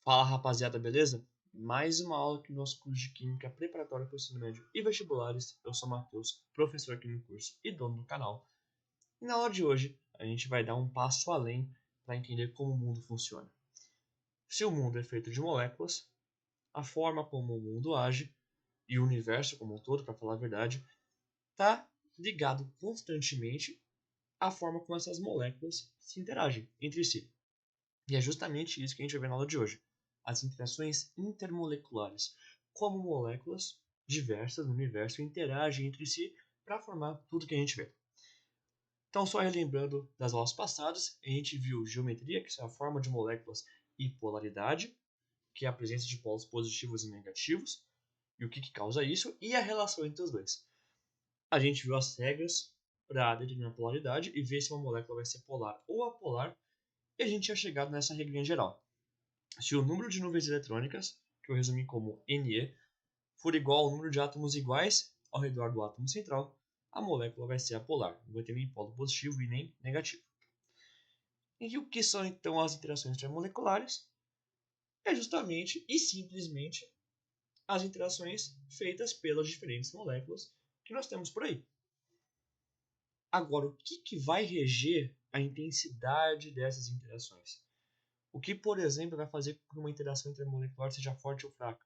Fala rapaziada, beleza? Mais uma aula aqui no nosso curso de Química preparatória para o ensino médio e vestibulares. Eu sou Matheus, professor aqui no curso e dono do canal. E na aula de hoje a gente vai dar um passo além para entender como o mundo funciona. Se o mundo é feito de moléculas, a forma como o mundo age e o universo como um todo, para falar a verdade, está ligado constantemente à forma como essas moléculas se interagem entre si. E é justamente isso que a gente vai ver na aula de hoje. As interações intermoleculares. Como moléculas diversas no universo interagem entre si para formar tudo que a gente vê. Então, só relembrando das aulas passadas, a gente viu geometria, que é a forma de moléculas, e polaridade, que é a presença de polos positivos e negativos, e o que causa isso, e a relação entre os dois. A gente viu as regras para determinar a polaridade e ver se uma molécula vai ser polar ou apolar, e a gente tinha chegado nessa regrinha geral. Se o número de nuvens eletrônicas, que eu resumi como Ne, for igual ao número de átomos iguais ao redor do átomo central, a molécula vai ser apolar, não vai ter nem polo positivo e nem negativo. E o que são então as interações intermoleculares? É justamente e simplesmente as interações feitas pelas diferentes moléculas que nós temos por aí. Agora, o que vai reger a intensidade dessas interações? O que, por exemplo, vai fazer com que uma interação intermolecular seja forte ou fraca?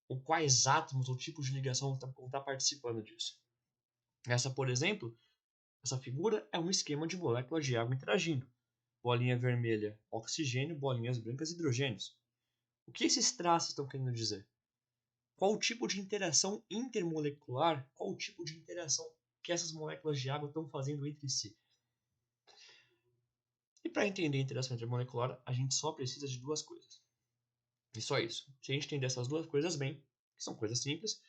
Ou quais átomos ou tipos de ligação vão estar participando disso? Essa, por exemplo, essa figura é um esquema de moléculas de água interagindo. Bolinha vermelha, oxigênio, bolinhas brancas, hidrogênios. O que esses traços estão querendo dizer? Qual o tipo de interação intermolecular, qual o tipo de interação que essas moléculas de água estão fazendo entre si? E para entender a interação intermolecular, a gente só precisa de duas coisas. E só isso. Se a gente entender essas duas coisas bem, que são coisas simples,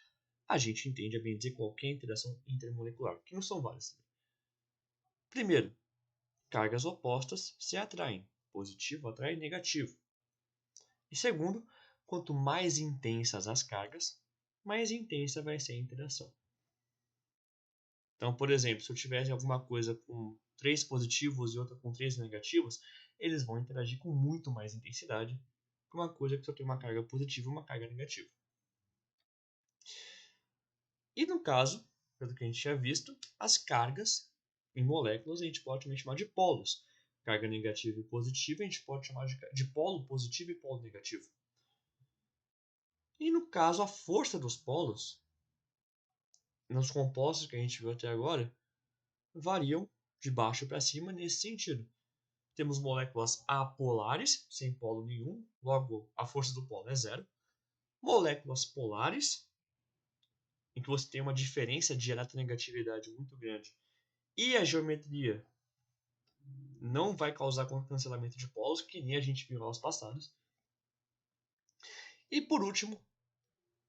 a gente entende a bem dizer qualquer interação intermolecular, que não são várias. Primeiro, cargas opostas se atraem. Positivo atrai negativo. E segundo, quanto mais intensas as cargas, mais intensa vai ser a interação. Então, por exemplo, se eu tivesse alguma coisa com 3 positivos e outra com 3 negativos, eles vão interagir com muito mais intensidade que uma coisa que só tem uma carga positiva e uma carga negativa. E no caso, pelo que a gente tinha visto, as cargas em moléculas a gente pode também chamar de polos. Carga negativa e positiva a gente pode chamar de polo positivo e polo negativo. E no caso, a força dos polos, nos compostos que a gente viu até agora, variam de baixo para cima nesse sentido. Temos moléculas apolares, sem polo nenhum, logo a força do polo é zero. Moléculas polares, em que você tem uma diferença de eletronegatividade muito grande. E a geometria não vai causar cancelamento de polos, que nem a gente viu nas passadas. E por último,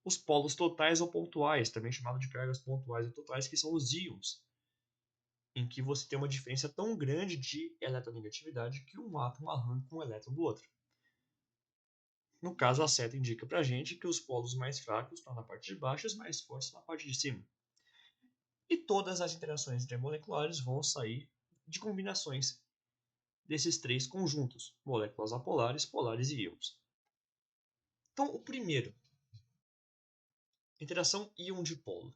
os polos totais ou pontuais, também chamado de cargas pontuais ou totais, que são os íons, em que você tem uma diferença tão grande de eletronegatividade que um átomo arranca um elétron do outro. No caso, a seta indica para a gente que os polos mais fracos estão na parte de baixo e os mais fortes na parte de cima. E todas as interações intermoleculares vão sair de combinações desses três conjuntos, moléculas apolares, polares e íons. Então, o primeiro, interação íon-dipolo.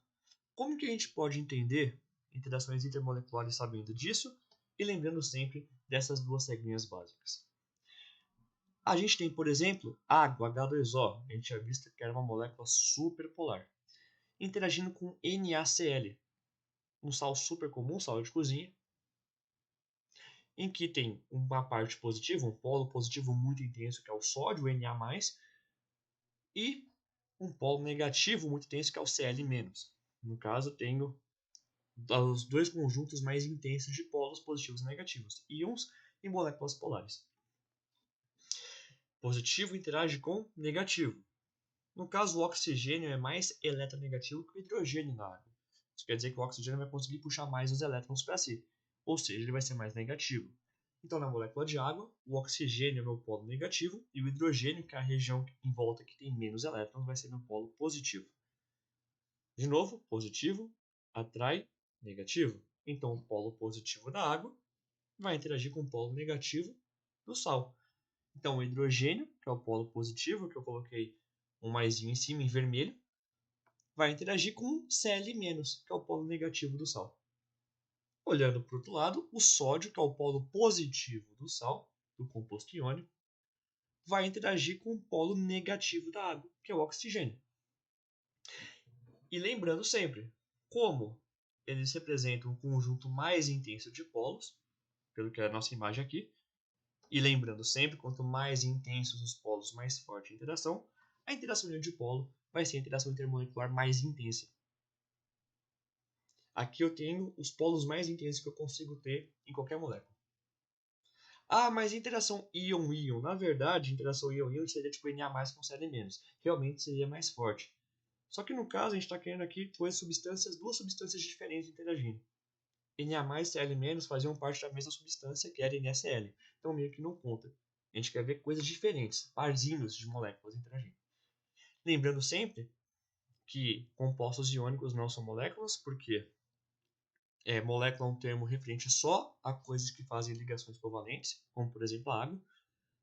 Como que a gente pode entender interações intermoleculares sabendo disso e lembrando sempre dessas duas regrinhas básicas? A gente tem, por exemplo, água, H2O. A gente já visto que era uma molécula superpolar, interagindo com NaCl, um sal super comum, sal de cozinha, em que tem uma parte positiva, um polo positivo muito intenso, que é o sódio, o Na+, e um polo negativo muito intenso, que é o Cl-. No caso, tenho os dois conjuntos mais intensos de polos positivos e negativos, íons e moléculas polares. Positivo interage com negativo. No caso, o oxigênio é mais eletronegativo que o hidrogênio na água. Isso quer dizer que o oxigênio vai conseguir puxar mais os elétrons para si, ou seja, ele vai ser mais negativo. Então, na molécula de água, o oxigênio é meu polo negativo e o hidrogênio, que é a região em volta que tem menos elétrons, vai ser meu polo positivo. De novo, positivo atrai negativo. Então, o polo positivo da água vai interagir com o polo negativo do sal. Então, o hidrogênio, que é o polo positivo, que eu coloquei um maisinho em cima, em vermelho, vai interagir com Cl-, que é o polo negativo do sal. Olhando para o outro lado, o sódio, que é o polo positivo do sal, do composto iônico, vai interagir com o polo negativo da água, que é o oxigênio. E lembrando sempre, como eles representam um conjunto mais intenso de polos, pelo que é a nossa imagem aqui, e lembrando sempre, quanto mais intensos os polos, mais forte a interação de dipolo vai ser a interação intermolecular mais intensa. Aqui eu tenho os polos mais intensos que eu consigo ter em qualquer molécula. Ah, mas interação íon-íon. Na verdade, interação íon-íon seria tipo Na+, com Cl-. Realmente seria mais forte. Só que no caso, a gente está querendo aqui duas substâncias diferentes interagindo. Na+, Cl- faziam parte da mesma substância que era NaCl. Então meio que não conta. A gente quer ver coisas diferentes, parzinhos de moléculas interagindo. Lembrando sempre que compostos iônicos não são moléculas, porque molécula é um termo referente só a coisas que fazem ligações covalentes, como por exemplo a água,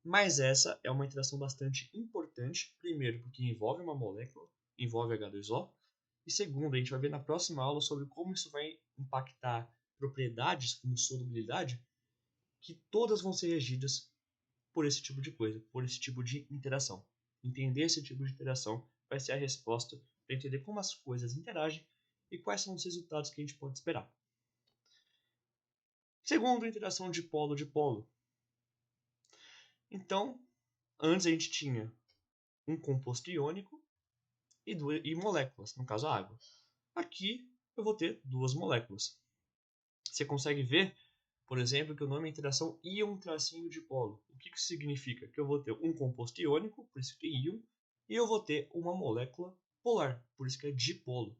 mas essa é uma interação bastante importante, primeiro porque envolve uma molécula, envolve H2O, e segundo, a gente vai ver na próxima aula sobre como isso vai impactar propriedades como solubilidade, que todas vão ser regidas por esse tipo de coisa, por esse tipo de interação. Entender esse tipo de interação vai ser a resposta para entender como as coisas interagem e quais são os resultados que a gente pode esperar. Segundo, interação de polo. Então, antes a gente tinha um composto iônico e moléculas, no caso a água. Aqui eu vou ter duas moléculas. Você consegue ver, por exemplo, que o nome é interação íon-dipolo. O que isso significa? Que eu vou ter um composto iônico, por isso que é íon, e eu vou ter uma molécula polar, por isso que é dipolo.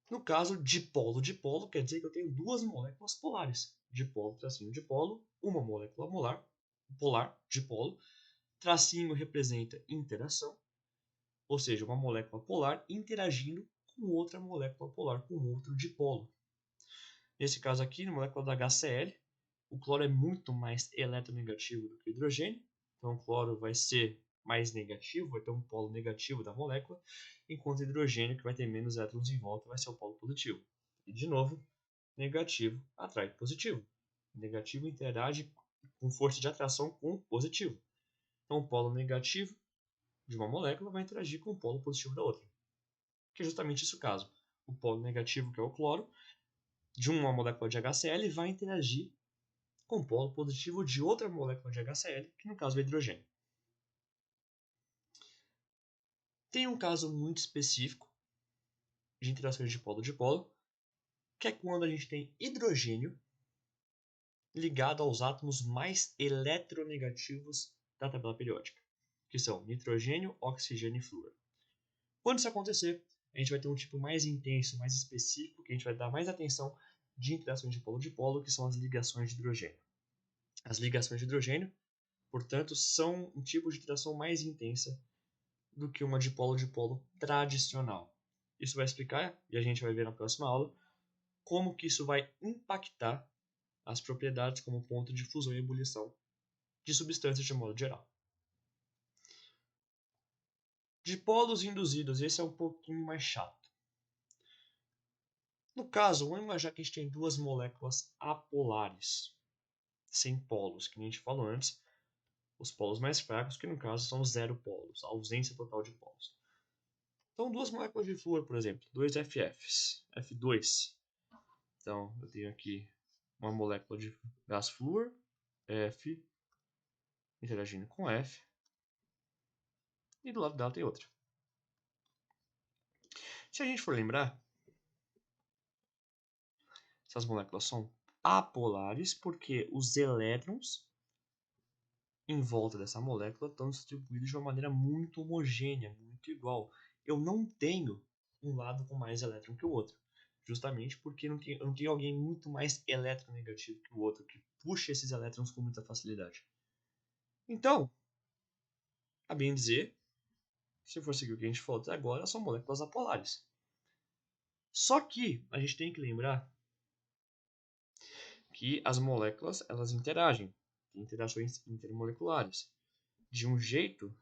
No caso, dipolo quer dizer que eu tenho duas moléculas polares. Dipolo, uma molécula polar, dipolo. Tracinho representa interação, ou seja, uma molécula polar interagindo com outra molécula polar, com outro dipolo. Nesse caso aqui, na molécula da HCl, o cloro é muito mais eletronegativo do que o hidrogênio, então o cloro vai ser mais negativo, vai ter um polo negativo da molécula, enquanto o hidrogênio, que vai ter menos elétrons em volta, vai ser o polo positivo. E de novo, negativo atrai positivo. Negativo interage com força de atração com positivo. Então o polo negativo de uma molécula vai interagir com o polo positivo da outra. Que é justamente esse o caso. O polo negativo, que é o cloro, de uma molécula de HCl vai interagir com o polo positivo de outra molécula de HCl, que no caso é o hidrogênio. Tem um caso muito específico de interações de polo, que é quando a gente tem hidrogênio ligado aos átomos mais eletronegativos da tabela periódica, que são nitrogênio, oxigênio e flúor. Quando isso acontecer, a gente vai ter um tipo mais intenso, mais específico, que a gente vai dar mais atenção de interações de polo, que são as ligações de hidrogênio. As ligações de hidrogênio, portanto, são um tipo de interação mais intensa do que uma dipolo-dipolo tradicional. Isso vai explicar, e a gente vai ver na próxima aula, como que isso vai impactar as propriedades como ponto de fusão e ebulição de substâncias de modo geral. Dipolos induzidos, esse é um pouquinho mais chato. No caso, vamos imaginar que a gente tem duas moléculas apolares, sem polos, que a gente falou antes, os polos mais fracos, que no caso são os zero polos, a ausência total de polos. Então, duas moléculas de flúor, por exemplo, dois FFs, F2. Então, eu tenho aqui uma molécula de gás flúor, F, interagindo com F, e do lado dela tem outra. Se a gente for lembrar, essas moléculas são apolares porque os elétrons em volta dessa molécula estão distribuídos de uma maneira muito homogênea, muito igual. Eu não tenho um lado com mais elétron que o outro, justamente porque eu não tenho alguém muito mais eletronegativo que o outro, que puxa esses elétrons com muita facilidade. Então, a bem dizer, se for seguir o que a gente falou até agora, são moléculas apolares. Só que a gente tem que lembrar que as moléculas elas interagem. tem interações intermoleculares, de um jeito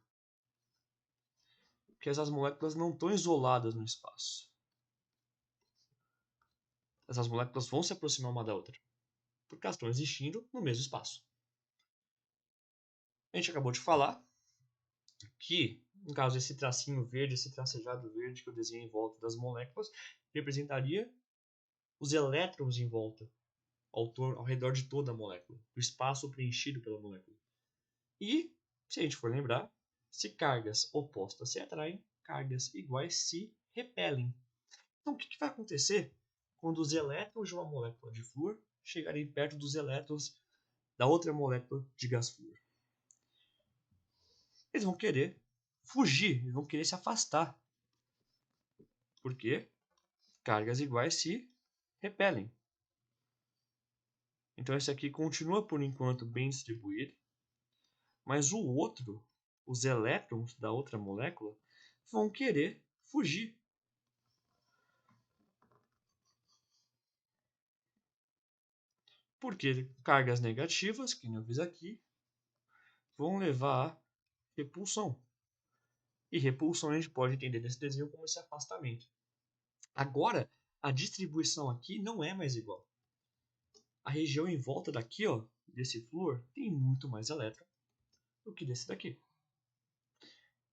que essas moléculas não estão isoladas no espaço. Essas moléculas vão se aproximar uma da outra, porque elas estão existindo no mesmo espaço. A gente acabou de falar que, no caso, esse tracinho verde, esse tracejado verde que eu desenhei em volta das moléculas, representaria os elétrons em volta, ao redor de toda a molécula, o espaço preenchido pela molécula. E, se a gente for lembrar, se cargas opostas se atraem, cargas iguais se repelem. Então, o que vai acontecer quando os elétrons de uma molécula de flúor chegarem perto dos elétrons da outra molécula de gás flúor? Eles vão querer fugir, eles vão querer se afastar. Porque cargas iguais se repelem. Então esse aqui continua por enquanto bem distribuído, mas o outro, os elétrons da outra molécula, vão querer fugir. Porque cargas negativas, que eu fiz aqui, vão levar a repulsão. E repulsão a gente pode entender nesse desenho como esse afastamento. Agora, a distribuição aqui não é mais igual. A região em volta daqui, ó, desse flúor, tem muito mais elétron do que desse daqui.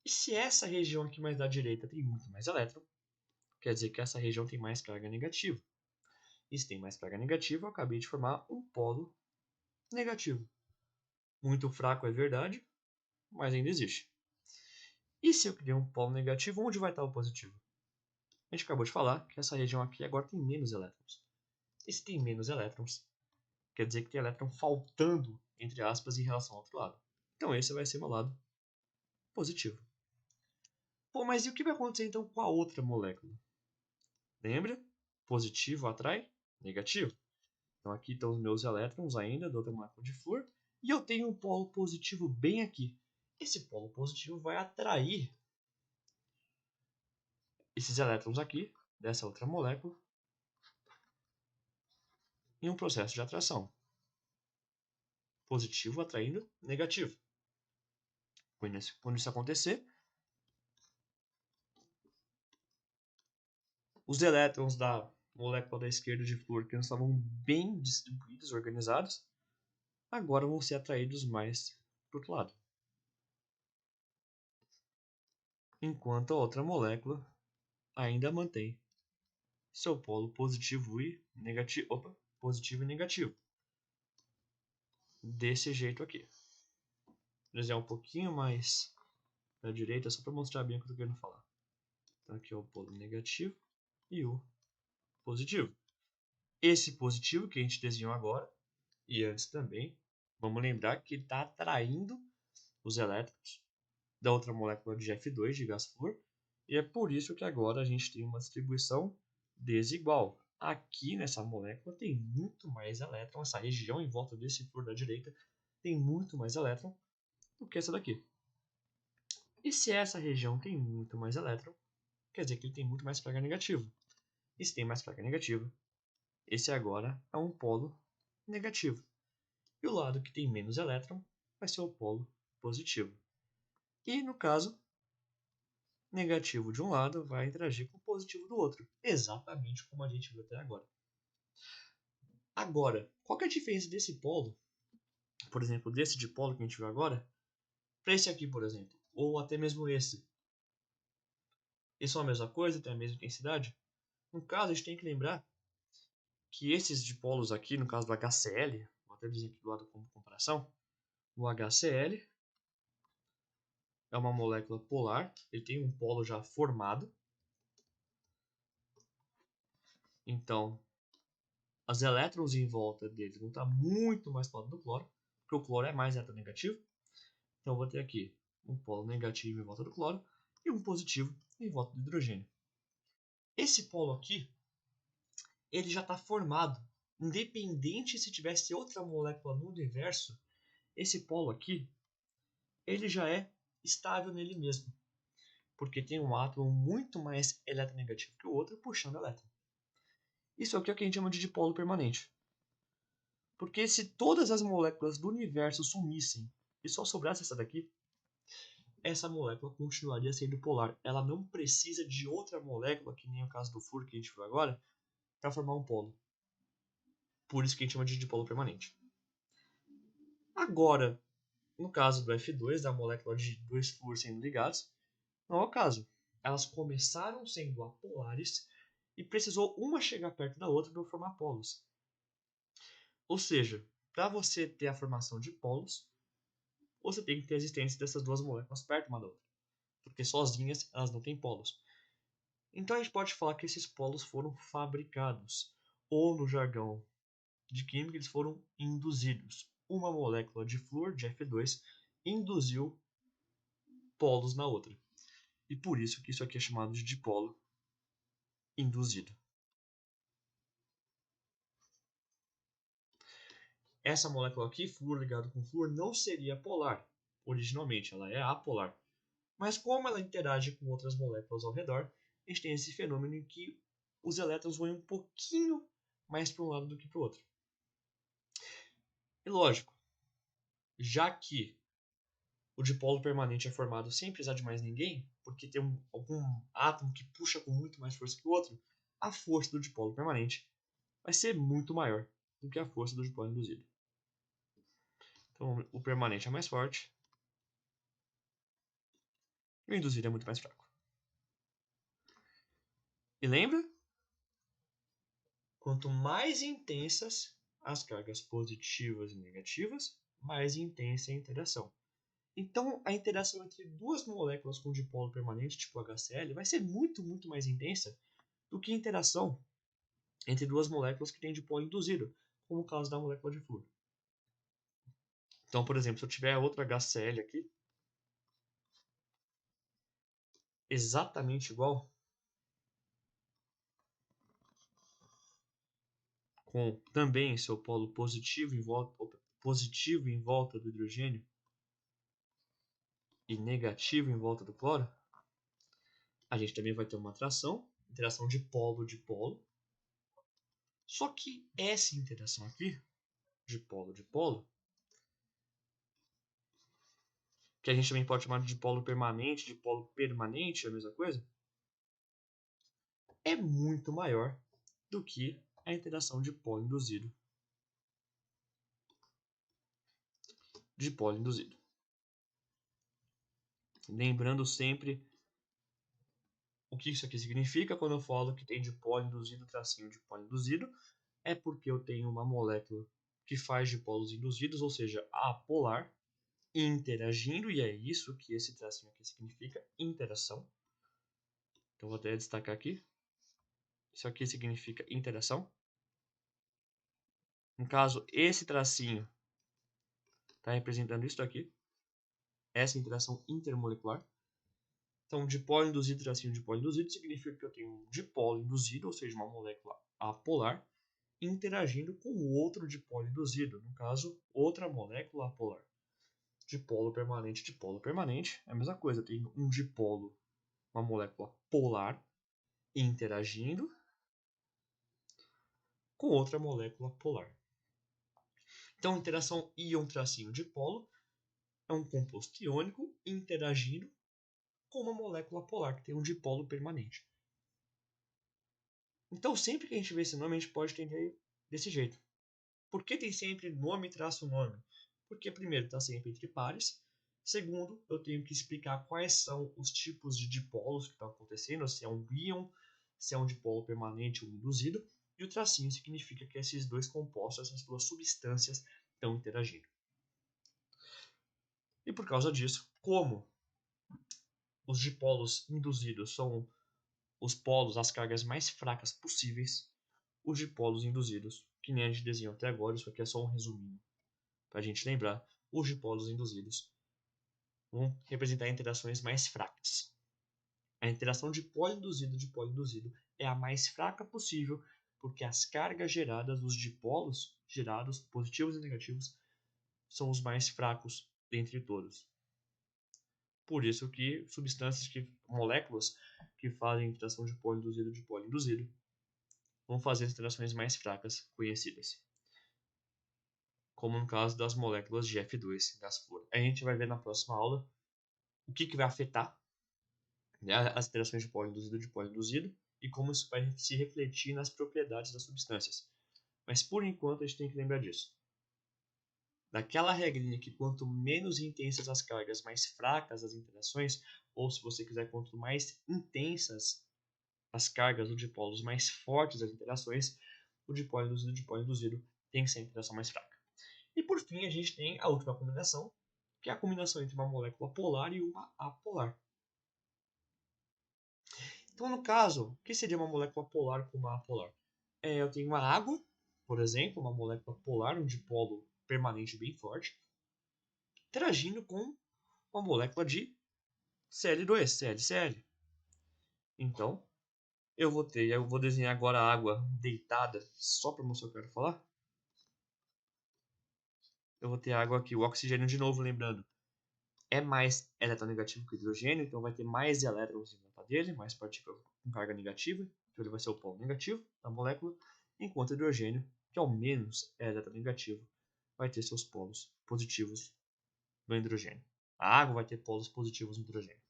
E se essa região aqui mais da direita tem muito mais elétron, quer dizer que essa região tem mais carga negativa. E se tem mais carga negativa, eu acabei de formar um polo negativo. Muito fraco, é verdade, mas ainda existe. E se eu criar um polo negativo, onde vai estar o positivo? A gente acabou de falar que essa região aqui agora tem menos elétrons. E se tem menos elétrons, quer dizer que tem elétron faltando, entre aspas, em relação ao outro lado. Então esse vai ser meu lado positivo. Pô, mas e o que vai acontecer então com a outra molécula? Lembra? Positivo atrai negativo. Então aqui estão os meus elétrons ainda da outra molécula de flúor. E eu tenho um polo positivo bem aqui. Esse polo positivo vai atrair esses elétrons aqui, dessa outra molécula, em um processo de atração. Positivo atraindo negativo. Quando isso acontecer, os elétrons da molécula da esquerda de flúor, que não estavam bem distribuídos, organizados, agora vão ser atraídos mais para o outro lado. Enquanto a outra molécula ainda mantém seu polo positivo e negativo. Opa, positivo e negativo. Desse jeito aqui. Vou desenhar um pouquinho mais para a direita, só para mostrar bem o que eu estou querendo falar. Então aqui é o polo negativo e o positivo. Esse positivo que a gente desenhou agora, e antes também, vamos lembrar que ele está atraindo os elétrons da outra molécula de F2, de gás flúor, e é por isso que agora a gente tem uma distribuição desigual. Aqui nessa molécula tem muito mais elétron, essa região em volta desse flúor da direita tem muito mais elétron do que essa daqui. E se essa região tem muito mais elétron, quer dizer que ele tem muito mais carga negativa. E se tem mais carga negativa, esse agora é um polo negativo. E o lado que tem menos elétron vai ser o polo positivo. E no caso, negativo de um lado vai interagir com o positivo do outro, exatamente como a gente viu até agora. Agora, qual que é a diferença desse polo, por exemplo, desse dipolo que a gente viu agora, para esse aqui, por exemplo, ou até mesmo esse? Eles são a mesma coisa, têm a mesma intensidade? No caso, a gente tem que lembrar que esses dipolos aqui, no caso do HCl, vou até dizer aqui do lado como comparação, o HCl é uma molécula polar, ele tem um polo já formado. Então, os elétrons em volta dele vão estar muito mais para o lado do cloro, porque o cloro é mais eletronegativo. Então, eu vou ter aqui um polo negativo em volta do cloro e um positivo em volta do hidrogênio. Esse polo aqui, ele já está formado. Independente se tivesse outra molécula no universo, esse polo aqui, ele já é estável nele mesmo. Porque tem um átomo muito mais eletronegativo que o outro puxando elétron. Isso aqui é o que a gente chama de dipolo permanente. Porque se todas as moléculas do universo sumissem e só sobrasse essa daqui, essa molécula continuaria sendo polar. Ela não precisa de outra molécula, que nem o caso do flúor que a gente viu agora, para formar um polo. Por isso que a gente chama de dipolo permanente. Agora, no caso do F2, da molécula de dois flúor sendo ligados, não é o caso. Elas começaram sendo apolares e precisou uma chegar perto da outra para formar polos. Ou seja, para você ter a formação de polos, você tem que ter a existência dessas duas moléculas perto uma da outra. Porque sozinhas elas não têm polos. Então a gente pode falar que esses polos foram fabricados, ou no jargão de química eles foram induzidos. Uma molécula de flúor de F2 induziu polos na outra. E por isso que isso aqui é chamado de dipolo induzido. Essa molécula aqui, flúor ligado com flúor, não seria polar. Originalmente, ela é apolar. Mas como ela interage com outras moléculas ao redor, a gente tem esse fenômeno em que os elétrons vão um pouquinho mais para um lado do que para o outro. E lógico, já que o dipolo permanente é formado sem precisar de mais ninguém, porque tem algum átomo que puxa com muito mais força que o outro, a força do dipolo permanente vai ser muito maior do que a força do dipolo induzido. Então o permanente é mais forte e o induzido é muito mais fraco. E lembra? Quanto mais intensas as cargas positivas e negativas, mais intensa é a interação. Então, a interação entre duas moléculas com dipolo permanente, tipo HCl, vai ser muito, muito mais intensa do que a interação entre duas moléculas que têm dipolo induzido, como o caso da molécula de flúor. Então, por exemplo, se eu tiver outra HCl aqui, exatamente igual, com também seu polo positivo em volta do hidrogênio e negativo em volta do cloro, a gente também vai ter uma atração, interação de polo, só que essa interação aqui, de polo, que a gente também pode chamar de polo permanente, é a mesma coisa, é muito maior do que a interação de polo induzido. Lembrando sempre o que isso aqui significa quando eu falo que tem dipolo induzido, tracinho de polo induzido, é porque eu tenho uma molécula que faz dipolos induzidos, ou seja, apolar, interagindo, e é isso que esse tracinho aqui significa, interação. Então vou até destacar aqui. Isso aqui significa interação. No caso, esse tracinho está representando isso aqui, essa interação intermolecular. Então, dipolo induzido, tracinho dipolo induzido, significa que eu tenho um dipolo induzido, ou seja, uma molécula apolar, interagindo com outro dipolo induzido, no caso, outra molécula apolar. Dipolo permanente, é a mesma coisa, eu tenho um dipolo, uma molécula polar, interagindo com outra molécula polar. Então, interação íon-dipolo é um composto iônico interagindo com uma molécula polar que tem um dipolo permanente. Então, sempre que a gente vê esse nome, a gente pode entender desse jeito. Por que tem sempre nome traço nome? Porque, primeiro, está sempre entre pares. Segundo, eu tenho que explicar quais são os tipos de dipolos que estão acontecendo, se é um íon, se é um dipolo permanente ou induzido. E o tracinho significa que esses dois compostos, essas duas substâncias, estão interagindo. E por causa disso, como os dipolos induzidos são os polos, as cargas mais fracas possíveis, os dipolos induzidos, que nem a gente desenhou até agora, isso aqui é só um resuminho, para a gente lembrar, os dipolos induzidos vão representar interações mais fracas. A interação de polo induzido é a mais fraca possível, porque as cargas geradas, os dipolos gerados, positivos e negativos, são os mais fracos dentre todos. Por isso que moléculas que fazem interação de polo induzido vão fazer as interações mais fracas conhecidas. como no caso das moléculas de F2, gás fluor. A gente vai ver na próxima aula o que vai afetar, né, as interações de polo induzido e de polo induzido e como isso vai se refletir nas propriedades das substâncias. Mas por enquanto a gente tem que lembrar disso. Daquela regrinha que quanto menos intensas as cargas, mais fracas as interações, ou se você quiser, quanto mais intensas as cargas, o dipolos, mais fortes as interações, o dipolo induzido e o dipolo induzido tem que ser a interação mais fraca. E por fim a gente tem a última combinação, que é a combinação entre uma molécula polar e uma apolar. Então, no caso, o que seria uma molécula polar com uma apolar? Eu tenho uma água, por exemplo, uma molécula polar, um dipolo permanente bem forte, interagindo com uma molécula de Cl2, ClCl. Então, eu vou desenhar agora a água deitada, só para mostrar o que eu quero falar. Eu vou ter água aqui, o oxigênio de novo, lembrando, é mais eletronegativo que o hidrogênio, então vai ter mais elétrons em volta dele, mais partículas com carga negativa, então ele vai ser o polo negativo da molécula, enquanto o hidrogênio, que ao menos é eletronegativo, vai ter seus polos positivos no hidrogênio. A água vai ter polos positivos no hidrogênio.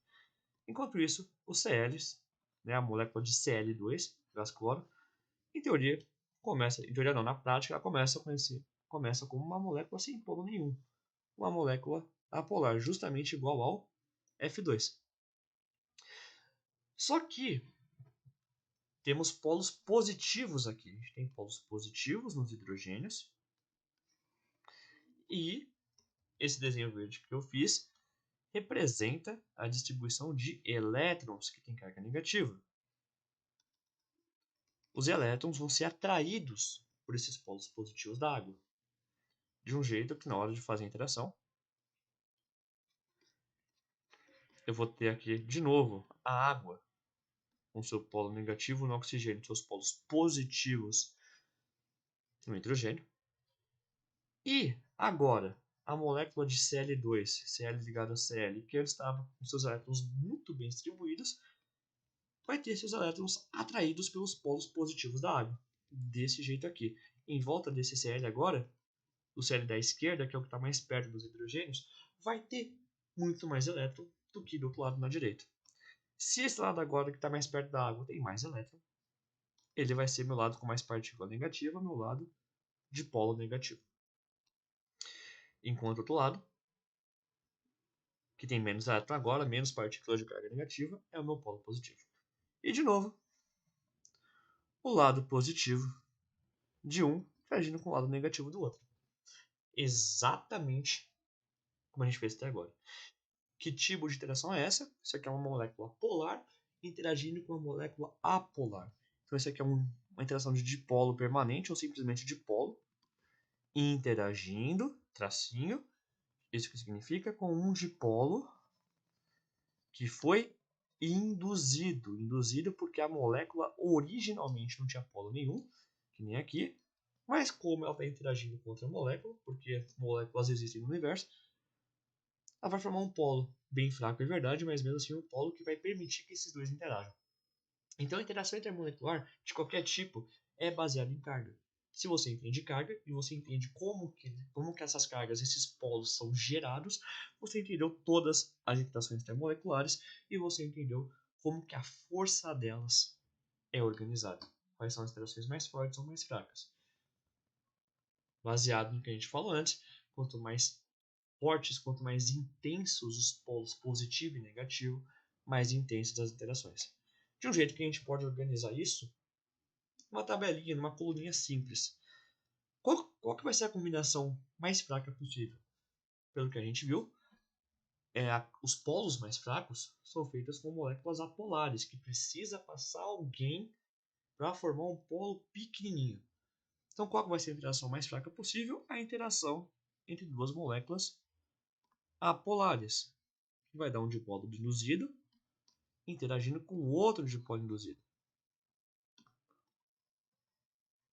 Enquanto isso, os CLs, né, a molécula de Cl2, gás cloro, em teoria, na prática, ela começa como uma molécula sem polo nenhum, uma molécula apolar, justamente igual ao F2. Só que temos polos positivos aqui. A gente tem polos positivos nos hidrogênios. E esse desenho verde que eu fiz representa a distribuição de elétrons que tem carga negativa. Os elétrons vão ser atraídos por esses polos positivos da água. De um jeito que na hora de fazer a interação, eu vou ter aqui de novo a água com seu polo negativo no oxigênio, seus polos positivos no hidrogênio. E agora, a molécula de Cl2, Cl ligado a Cl, que ele estava com seus elétrons muito bem distribuídos, vai ter seus elétrons atraídos pelos polos positivos da água. Desse jeito aqui. Em volta desse Cl agora, o Cl da esquerda, que é o que está mais perto dos hidrogênios, vai ter muito mais elétron do que do outro lado na direita. Se esse lado agora que está mais perto da água tem mais elétron, ele vai ser meu lado com mais partícula negativa, meu lado de polo negativo. Enquanto o outro lado, que tem menos elétron agora, menos partículas de carga negativa, é o meu polo positivo. E de novo, o lado positivo de um interagindo com o lado negativo do outro. Exatamente como a gente fez até agora. Que tipo de interação é essa? Isso aqui é uma molécula polar interagindo com uma molécula apolar. Então isso aqui é uma interação de dipolo permanente ou simplesmente dipolo interagindo, tracinho, isso que significa com um dipolo que foi induzido. Induzido porque a molécula originalmente não tinha polo nenhum, que nem aqui, mas como ela está interagindo com outra molécula, porque moléculas existem no universo, ela vai formar um polo bem fraco, é verdade, mas mesmo assim um polo que vai permitir que esses dois interajam. Então a interação intermolecular de qualquer tipo é baseada em carga. Se você entende carga e você entende como que essas cargas, esses polos são gerados, você entendeu todas as interações intermoleculares e você entendeu como que a força delas é organizada. Quais são as interações mais fortes ou mais fracas. Baseado no que a gente falou antes, quanto mais fortes, quanto mais intensos os polos positivo e negativo, mais intensas as interações. De um jeito que a gente pode organizar isso numa tabelinha, numa coluninha simples. Qual que vai ser a combinação mais fraca possível? Pelo que a gente viu, os polos mais fracos são feitos com moléculas apolares, que precisa passar alguém para formar um polo pequenininho. Então, qual que vai ser a interação mais fraca possível? A interação entre duas moléculas apolares, que vai dar um dipolo induzido interagindo com outro dipolo induzido.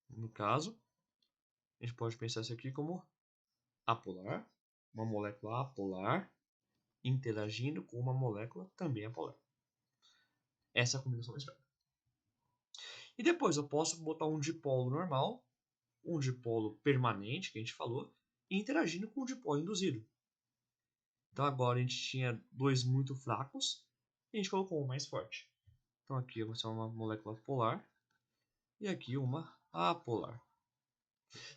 No caso, a gente pode pensar isso aqui como apolar, uma molécula apolar interagindo com uma molécula também apolar. Essa é a combinação mais fraca. E depois eu posso botar um dipolo normal, um dipolo permanente, que a gente falou, interagindo com o dipolo induzido. Então agora a gente tinha dois muito fracos e a gente colocou um mais forte. Então aqui vai ser uma molécula polar e aqui uma apolar.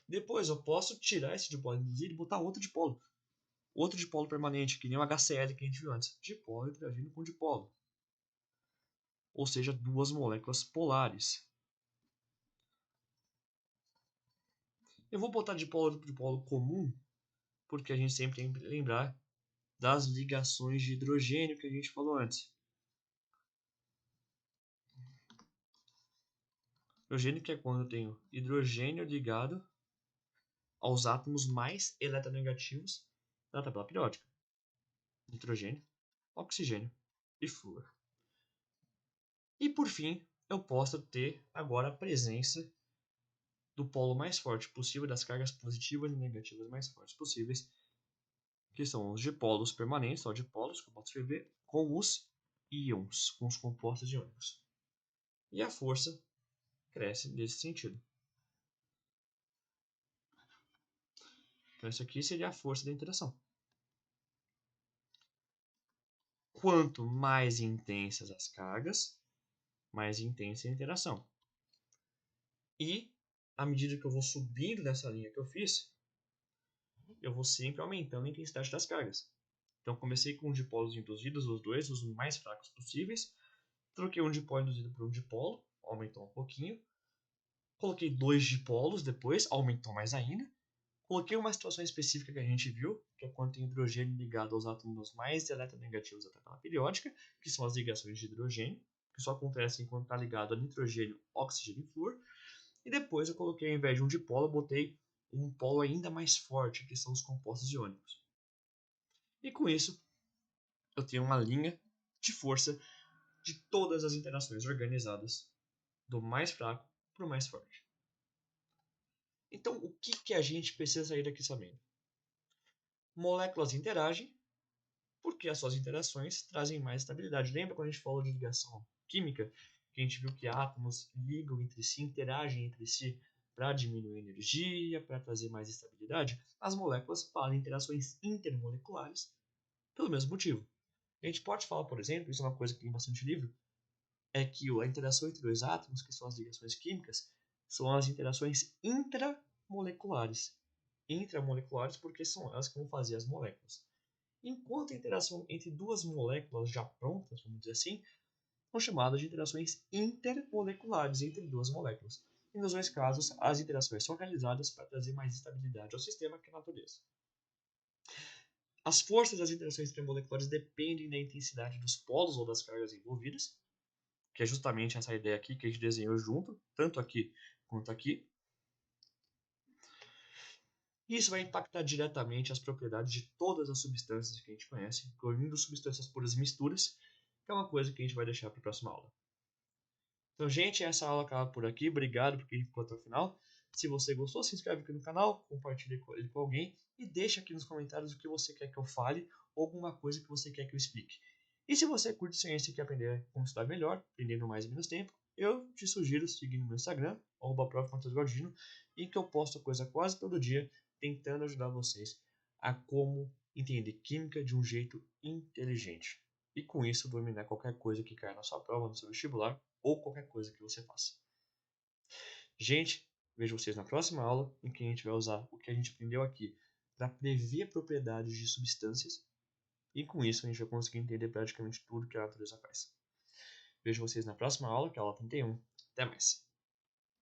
Depois eu posso tirar esse dipolo induzido e botar outro dipolo permanente, que nem o HCl que a gente viu antes. Dipolo interagindo com dipolo. Ou seja, duas moléculas polares. Eu vou botar dipolo comum, porque a gente sempre tem que lembrar das ligações de hidrogênio que a gente falou antes. Hidrogênio que é quando eu tenho hidrogênio ligado aos átomos mais eletronegativos da tabela periódica. Nitrogênio, oxigênio e flúor. E por fim, eu posso ter agora a presença do polo mais forte possível, das cargas positivas e negativas mais fortes possíveis, que são os dipolos permanentes, ou dipolos, que eu posso escrever, com os íons, com os compostos iônicos. E a força cresce nesse sentido. Então, isso aqui seria a força da interação. Quanto mais intensas as cargas, mais intensa a interação. E, à medida que eu vou subindo nessa linha que eu fiz, eu vou sempre aumentando a intensidade das cargas. Então, comecei com dipolos induzidos, os dois, os mais fracos possíveis. Troquei um dipolo induzido por um dipolo, aumentou um pouquinho. Coloquei dois dipolos depois, aumentou mais ainda. Coloquei uma situação específica que a gente viu, que é quando tem hidrogênio ligado aos átomos mais eletronegativos da tabela periódica, que são as ligações de hidrogênio, que só acontecem quando está ligado a nitrogênio, oxigênio e flúor. E depois eu coloquei, ao invés de um dipolo, eu botei um polo ainda mais forte, que são os compostos iônicos. E com isso, eu tenho uma linha de força de todas as interações organizadas, do mais fraco para o mais forte. Então, o que a gente precisa sair daqui sabendo? Moléculas interagem porque as suas interações trazem mais estabilidade. Lembra quando a gente falou de ligação química? Que a gente viu que átomos ligam entre si, interagem entre si para diminuir a energia, para trazer mais estabilidade? As moléculas fazem interações intermoleculares pelo mesmo motivo. A gente pode falar, por exemplo, isso é uma coisa que tem bastante livro, é que a interação entre dois átomos, que são as ligações químicas, são as interações intramoleculares. Intramoleculares porque são elas que vão fazer as moléculas. Enquanto a interação entre duas moléculas já prontas, vamos dizer assim, são chamadas de interações intermoleculares entre duas moléculas. E nos dois casos, as interações são realizadas para trazer mais estabilidade ao sistema que é a natureza. As forças das interações intermoleculares dependem da intensidade dos polos ou das cargas envolvidas, que é justamente essa ideia aqui que a gente desenhou junto, tanto aqui quanto aqui. Isso vai impactar diretamente as propriedades de todas as substâncias que a gente conhece, incluindo substâncias puras e misturas, que é uma coisa que a gente vai deixar para a próxima aula. Então, gente, essa aula acaba por aqui. Obrigado por quem ficou até o final. Se você gostou, se inscreve aqui no canal, compartilhe ele com alguém e deixa aqui nos comentários o que você quer que eu fale ou alguma coisa que você quer que eu explique. E se você curte ciência e quer aprender como estudar melhor, aprendendo mais em menos tempo, eu te sugiro seguir no meu Instagram, @prof.galdino, em que eu posto coisa quase todo dia, tentando ajudar vocês a como entender química de um jeito inteligente. E com isso dominar qualquer coisa que caia na sua prova, no seu vestibular, ou qualquer coisa que você faça. Gente, vejo vocês na próxima aula, em que a gente vai usar o que a gente aprendeu aqui para prever propriedades de substâncias, e com isso a gente vai conseguir entender praticamente tudo que a natureza faz. Vejo vocês na próxima aula, que é a aula 31. Até mais!